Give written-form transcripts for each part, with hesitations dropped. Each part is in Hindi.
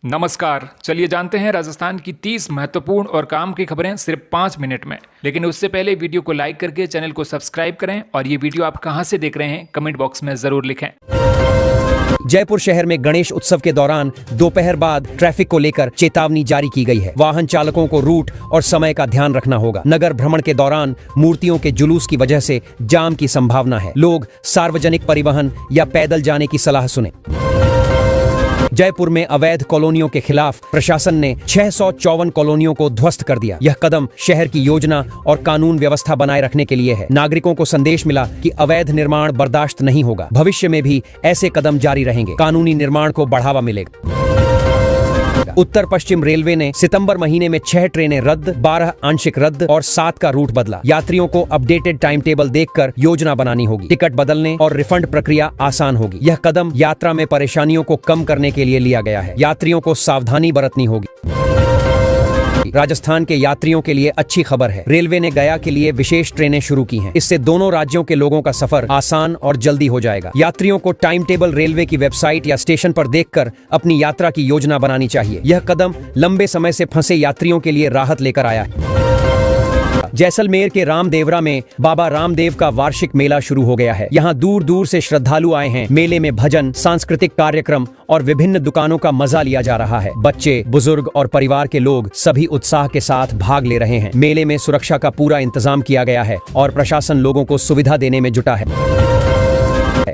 नमस्कार। चलिए जानते हैं राजस्थान की 30 महत्वपूर्ण और काम की खबरें सिर्फ 5 मिनट में। लेकिन उससे पहले वीडियो को लाइक करके चैनल को सब्सक्राइब करें और ये वीडियो आप कहां से देख रहे हैं कमेंट बॉक्स में जरूर लिखें। जयपुर शहर में गणेश उत्सव के दौरान दोपहर बाद ट्रैफिक को लेकर चेतावनी जारी की गई है। वाहन चालकों को रूट और समय का ध्यान रखना होगा। नगर भ्रमण के दौरान मूर्तियों के जुलूस की वजह से जाम की संभावना है। लोग सार्वजनिक परिवहन या पैदल जाने की सलाह सुने। जयपुर में अवैध कॉलोनियों के खिलाफ प्रशासन ने 654 कॉलोनियों को ध्वस्त कर दिया। यह कदम शहर की योजना और कानून व्यवस्था बनाए रखने के लिए है। नागरिकों को संदेश मिला कि अवैध निर्माण बर्दाश्त नहीं होगा। भविष्य में भी ऐसे कदम जारी रहेंगे। कानूनी निर्माण को बढ़ावा मिलेगा। उत्तर पश्चिम रेलवे ने सितंबर महीने में 6 ट्रेनें रद्द, 12 आंशिक रद्द और 7 का रूट बदला। यात्रियों को अपडेटेड टाइम टेबल देखकर योजना बनानी होगी। टिकट बदलने और रिफंड प्रक्रिया आसान होगी। यह कदम यात्रा में परेशानियों को कम करने के लिए लिया गया है। यात्रियों को सावधानी बरतनी होगी। राजस्थान के यात्रियों के लिए अच्छी खबर है। रेलवे ने गया के लिए विशेष ट्रेनें शुरू की हैं। इससे दोनों राज्यों के लोगों का सफर आसान और जल्दी हो जाएगा। यात्रियों को टाइम टेबल रेलवे की वेबसाइट या स्टेशन पर देखकर अपनी यात्रा की योजना बनानी चाहिए। यह कदम लंबे समय से फंसे यात्रियों के लिए राहत लेकर आया है। जैसलमेर के रामदेवरा में बाबा रामदेव का वार्षिक मेला शुरू हो गया है। यहाँ दूर दूर से श्रद्धालु आए हैं। मेले में भजन, सांस्कृतिक कार्यक्रम और विभिन्न दुकानों का मजा लिया जा रहा है। बच्चे, बुजुर्ग और परिवार के लोग सभी उत्साह के साथ भाग ले रहे हैं। मेले में सुरक्षा का पूरा इंतजाम किया गया है और प्रशासन लोगों को सुविधा देने में जुटा है।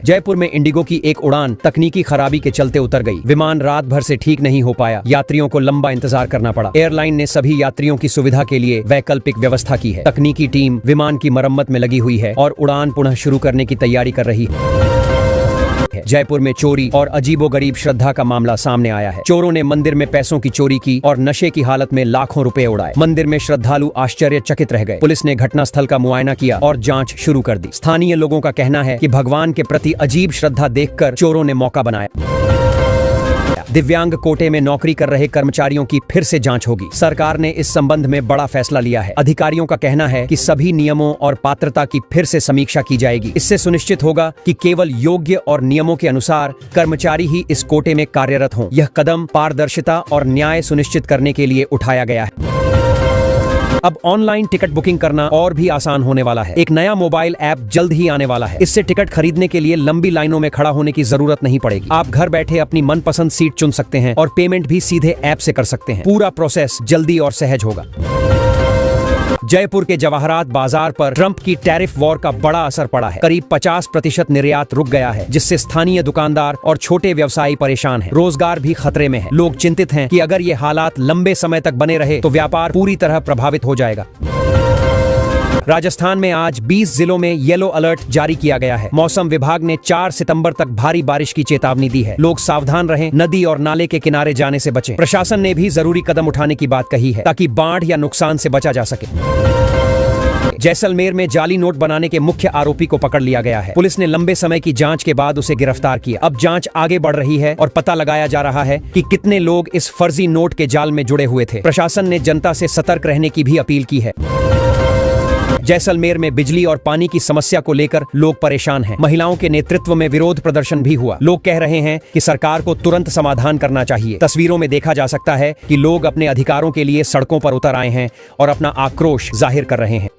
जयपुर में इंडिगो की एक उड़ान तकनीकी खराबी के चलते उतर गई। विमान रात भर से ठीक नहीं हो पाया। यात्रियों को लंबा इंतजार करना पड़ा। एयरलाइन ने सभी यात्रियों की सुविधा के लिए वैकल्पिक व्यवस्था की है। तकनीकी टीम विमान की मरम्मत में लगी हुई है और उड़ान पुनः शुरू करने की तैयारी कर रही है। जयपुर में चोरी और अजीबोगरीब श्रद्धा का मामला सामने आया है। चोरों ने मंदिर में पैसों की चोरी की और नशे की हालत में लाखों रुपए उड़ाए। मंदिर में श्रद्धालु आश्चर्यचकित रह गए। पुलिस ने घटनास्थल का मुआयना किया और जांच शुरू कर दी। स्थानीय लोगों का कहना है कि भगवान के प्रति अजीब श्रद्धा देखकर चोरों ने मौका बनाया। दिव्यांग कोटे में नौकरी कर रहे कर्मचारियों की फिर से जांच होगी। सरकार ने इस संबंध में बड़ा फैसला लिया है। अधिकारियों का कहना है कि सभी नियमों और पात्रता की फिर से समीक्षा की जाएगी। इससे सुनिश्चित होगा कि केवल योग्य और नियमों के अनुसार कर्मचारी ही इस कोटे में कार्यरत हों। यह कदम पारदर्शिता और न्याय सुनिश्चित करने के लिए उठाया गया है। अब ऑनलाइन टिकट बुकिंग करना और भी आसान होने वाला है। एक नया मोबाइल ऐप जल्द ही आने वाला है। इससे टिकट खरीदने के लिए लंबी लाइनों में खड़ा होने की जरूरत नहीं पड़ेगी। आप घर बैठे अपनी मनपसंद सीट चुन सकते हैं और पेमेंट भी सीधे ऐप से कर सकते हैं। पूरा प्रोसेस जल्दी और सहज होगा। जयपुर के जवाहरात बाजार पर ट्रंप की टैरिफ वॉर का बड़ा असर पड़ा है। करीब 50% निर्यात रुक गया है, जिससे स्थानीय दुकानदार और छोटे व्यवसायी परेशान हैं। रोजगार भी खतरे में है। लोग चिंतित हैं कि अगर ये हालात लंबे समय तक बने रहे तो व्यापार पूरी तरह प्रभावित हो जाएगा। राजस्थान में आज 20 जिलों में येलो अलर्ट जारी किया गया है। मौसम विभाग ने 4 सितंबर तक भारी बारिश की चेतावनी दी है। लोग सावधान रहें, नदी और नाले के किनारे जाने से बचें। प्रशासन ने भी जरूरी कदम उठाने की बात कही है ताकि बाढ़ या नुकसान से बचा जा सके। जैसलमेर में जाली नोट बनाने के मुख्य आरोपी को पकड़ लिया गया है। पुलिस ने लंबे समय की जांच के बाद उसे गिरफ्तार किया। अब जांच आगे बढ़ रही है और पता लगाया जा रहा है कि कितने लोग इस फर्जी नोट के जाल में जुड़े हुए थे। प्रशासन ने जनता से सतर्क रहने की भी अपील की है। जैसलमेर में बिजली और पानी की समस्या को लेकर लोग परेशान हैं। महिलाओं के नेतृत्व में विरोध प्रदर्शन भी हुआ। लोग कह रहे हैं कि सरकार को तुरंत समाधान करना चाहिए। तस्वीरों में देखा जा सकता है कि लोग अपने अधिकारों के लिए सड़कों पर उतर आए हैं और अपना आक्रोश जाहिर कर रहे हैं।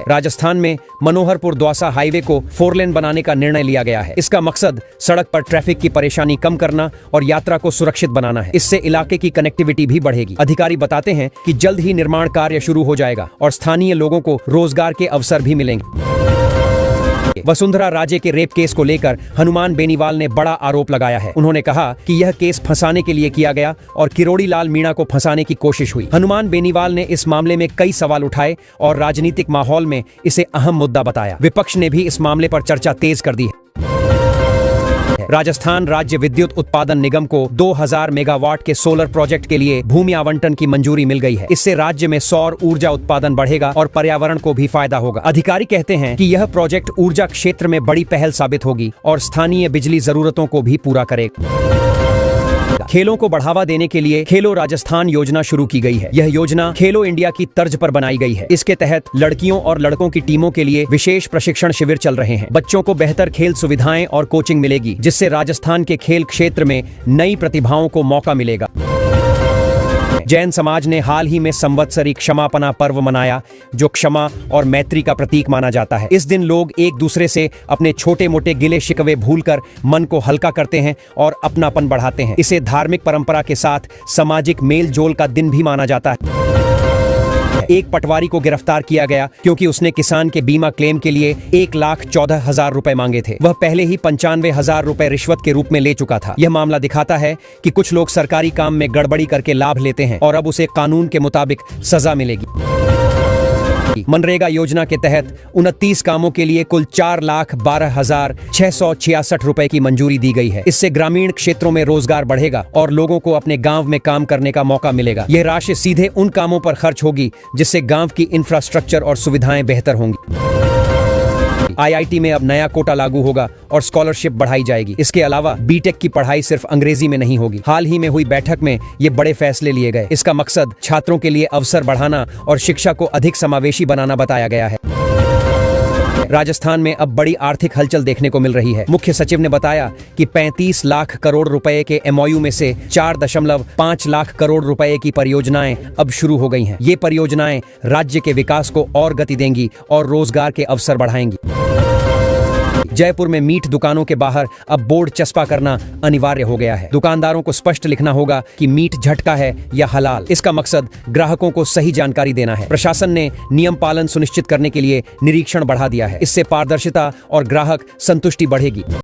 राजस्थान में मनोहरपुर दौसा हाईवे को 4 लेन बनाने का निर्णय लिया गया है। इसका मकसद सड़क पर ट्रैफिक की परेशानी कम करना और यात्रा को सुरक्षित बनाना है। इससे इलाके की कनेक्टिविटी भी बढ़ेगी। अधिकारी बताते हैं कि जल्द ही निर्माण कार्य शुरू हो जाएगा और स्थानीय लोगों को रोजगार के अवसर भी मिलेंगे। वसुंधरा राजे के रेप केस को लेकर हनुमान बेनीवाल ने बड़ा आरोप लगाया है। उन्होंने कहा कि यह केस फंसाने के लिए किया गया और किरोड़ी लाल मीणा को फंसाने की कोशिश हुई। हनुमान बेनीवाल ने इस मामले में कई सवाल उठाए और राजनीतिक माहौल में इसे अहम मुद्दा बताया। विपक्ष ने भी इस मामले पर चर्चा तेज कर दी है। राजस्थान राज्य विद्युत उत्पादन निगम को 2000 मेगावाट के सोलर प्रोजेक्ट के लिए भूमि आवंटन की मंजूरी मिल गई है। इससे राज्य में सौर ऊर्जा उत्पादन बढ़ेगा और पर्यावरण को भी फायदा होगा। अधिकारी कहते हैं कि यह प्रोजेक्ट ऊर्जा क्षेत्र में बड़ी पहल साबित होगी और स्थानीय बिजली जरूरतों को भी पूरा करेगा। खेलों को बढ़ावा देने के लिए खेलो राजस्थान योजना शुरू की गई है। यह योजना खेलो इंडिया की तर्ज पर बनाई गई है। इसके तहत लड़कियों और लड़कों की टीमों के लिए विशेष प्रशिक्षण शिविर चल रहे हैं। बच्चों को बेहतर खेल सुविधाएं और कोचिंग मिलेगी, जिससे राजस्थान के खेल क्षेत्र में नई प्रतिभाओं को मौका मिलेगा। जैन समाज ने हाल ही में संवत्सरी क्षमापना पर्व मनाया, जो क्षमा और मैत्री का प्रतीक माना जाता है। इस दिन लोग एक दूसरे से अपने छोटे मोटे गिले शिकवे भूलकर मन को हल्का करते हैं और अपनापन बढ़ाते हैं। इसे धार्मिक परंपरा के साथ सामाजिक मेल जोल का दिन भी माना जाता है। एक पटवारी को गिरफ्तार किया गया क्योंकि उसने किसान के बीमा क्लेम के लिए 1,14,000 रुपए मांगे थे। वह पहले ही 95,000 रुपए रिश्वत के रूप में ले चुका था। यह मामला दिखाता है कि कुछ लोग सरकारी काम में गड़बड़ी करके लाभ लेते हैं और अब उसे कानून के मुताबिक सजा मिलेगी। मनरेगा योजना के तहत 29 कामों के लिए कुल 4,12,666 रुपए की मंजूरी दी गई है। इससे ग्रामीण क्षेत्रों में रोजगार बढ़ेगा और लोगों को अपने गांव में काम करने का मौका मिलेगा। यह राशि सीधे उन कामों पर खर्च होगी जिससे गांव की इंफ्रास्ट्रक्चर और सुविधाएं बेहतर होंगी। आईआईटी में अब नया कोटा लागू होगा और स्कॉलरशिप बढ़ाई जाएगी। इसके अलावा बीटेक की पढ़ाई सिर्फ अंग्रेजी में नहीं होगी। हाल ही में हुई बैठक में ये बड़े फैसले लिए गए। इसका मकसद छात्रों के लिए अवसर बढ़ाना और शिक्षा को अधिक समावेशी बनाना बताया गया है। राजस्थान में अब बड़ी आर्थिक हलचल देखने को मिल रही है। मुख्य सचिव ने बताया कि 35 लाख करोड़ रुपए के एमओयू में से 4.5 लाख करोड़ रुपए की परियोजनाएं अब शुरू हो गई हैं। ये परियोजनाएं राज्य के विकास को और गति देंगी और रोजगार के अवसर बढ़ाएंगी। जयपुर में मीट दुकानों के बाहर अब बोर्ड चस्पा करना अनिवार्य हो गया है। दुकानदारों को स्पष्ट लिखना होगा कि मीट झटका है या हलाल। इसका मकसद ग्राहकों को सही जानकारी देना है। प्रशासन ने नियम पालन सुनिश्चित करने के लिए निरीक्षण बढ़ा दिया है। इससे पारदर्शिता और ग्राहक संतुष्टि बढ़ेगी।